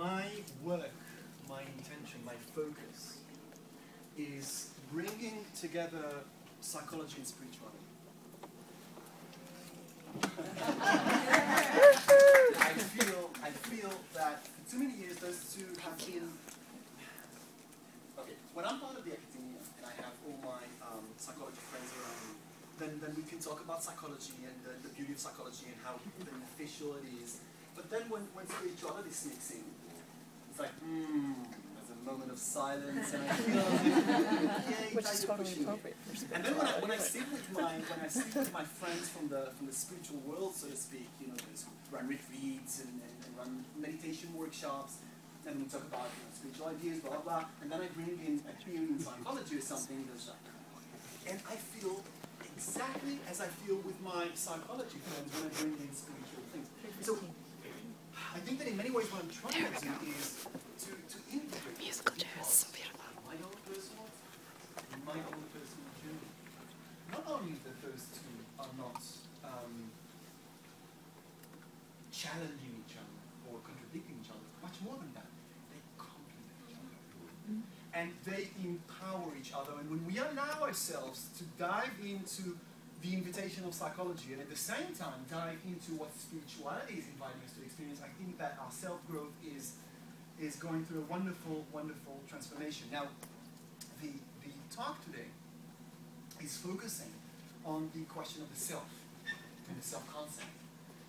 my work, my intention, my focus is bringing together psychology and spirituality. I feel that for too many years those two have been. Okay, when I'm part of the academia and I have all my psychology friends around me, then we can talk about psychology and the beauty of psychology and how beneficial it is. But then when spirituality sneaks in, it's like, there's a moment of silence, and I feel which is totally appropriate. And then when I sit with my friends from the spiritual world, so to speak, you know, who run retreats and run meditation workshops, and we talk about spiritual ideas, blah blah blah, and then I bring in a theory in psychology or something that's like, and I feel exactly as I feel with my psychology friends when I bring in spiritual things. So I think that in many ways what I'm trying to do is to integrate musical chairs, so beautiful. My own personal journey. Not only that those two are not challenging each other or contradicting each other, much more than that, they complement each other. And they empower each other. And when we allow ourselves to dive into the invitation of psychology and at the same time dive into what spirituality is inviting us to experience, I think that our self-growth is going through a wonderful, wonderful transformation. Now, the talk today is focusing on the question of the self and the self-concept.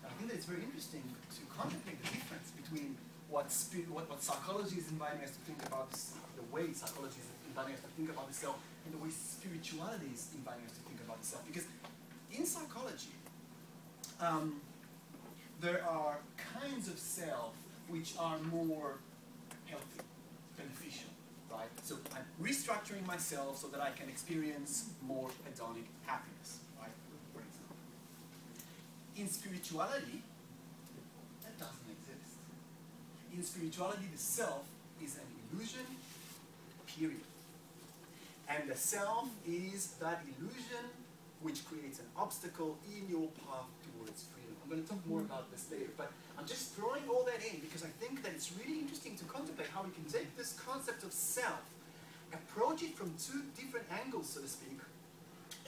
And I think that it's very interesting to contemplate the difference between what psychology is inviting us to think about, the way psychology is inviting us to think about the self, and the way spirituality is inviting us to think about the self. Because in psychology, there are kinds of self which are more healthy, beneficial, right? So I'm restructuring myself so that I can experience more hedonic happiness, right? For example. In spirituality, that doesn't exist. In spirituality, the self is an illusion, period. And the self is that illusion which creates an obstacle in your path towards freedom. I'm going to talk more about this later, but I'm just throwing all that in because I think that it's really interesting to contemplate how we can take this concept of self, approach it from two different angles, so to speak,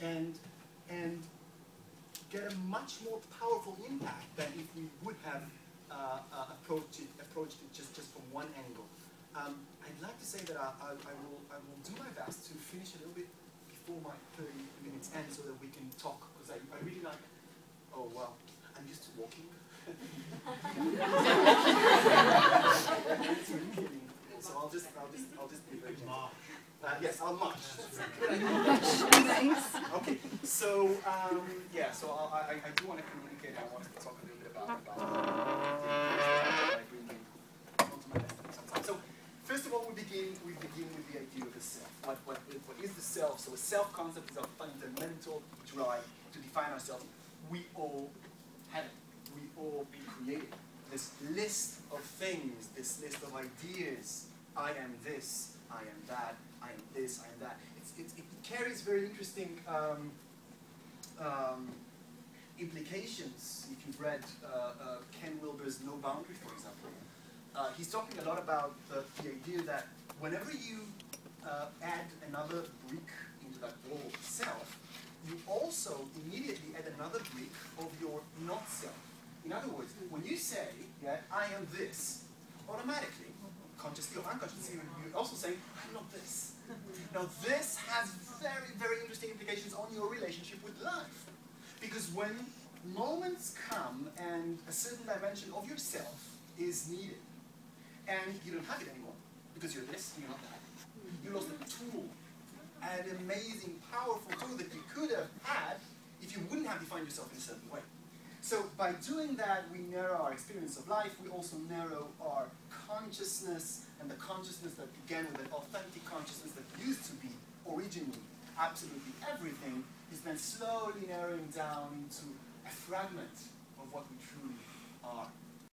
and get a much more powerful impact than if we would have approached it just from one angle. I'd like to say that I will do my best to finish a little bit before my 30 minutes end so that we can talk, because I really like, oh wow, I'm used to walking. It's really kidding. So I'll just be very gentle. Yes, I'll march. Okay, so yeah, so I do want to communicate. I want to talk a little bit about onto my lesson sometimes. So first of all, we begin with the idea of the self. What is the self? So the self concept is our fundamental drive to define ourselves. We all have it. We all created this list of things, this list of ideas. I am this, I am that, I am this, I am that. It carries very interesting implications. If you've read Ken Wilber's No Boundaries, for example, he's talking a lot about the idea that whenever you add another brick into that wall of self, you also immediately add another brick of your not self. In other words, when you say, yeah, I am this, automatically, consciously or unconsciously, you're also saying, I'm not this. Now this has very, very interesting implications on your relationship with life. Because when moments come and a certain dimension of yourself is needed, and you don't have it anymore, because you're this and you're not that, you lost a tool, an amazing, powerful tool that you could have had if you wouldn't have defined yourself in a certain way. So by doing that, we narrow our experience of life. We also narrow our consciousness, and the consciousness that began with an authentic consciousness that used to be originally absolutely everything is then slowly narrowing down into a fragment of what we truly are.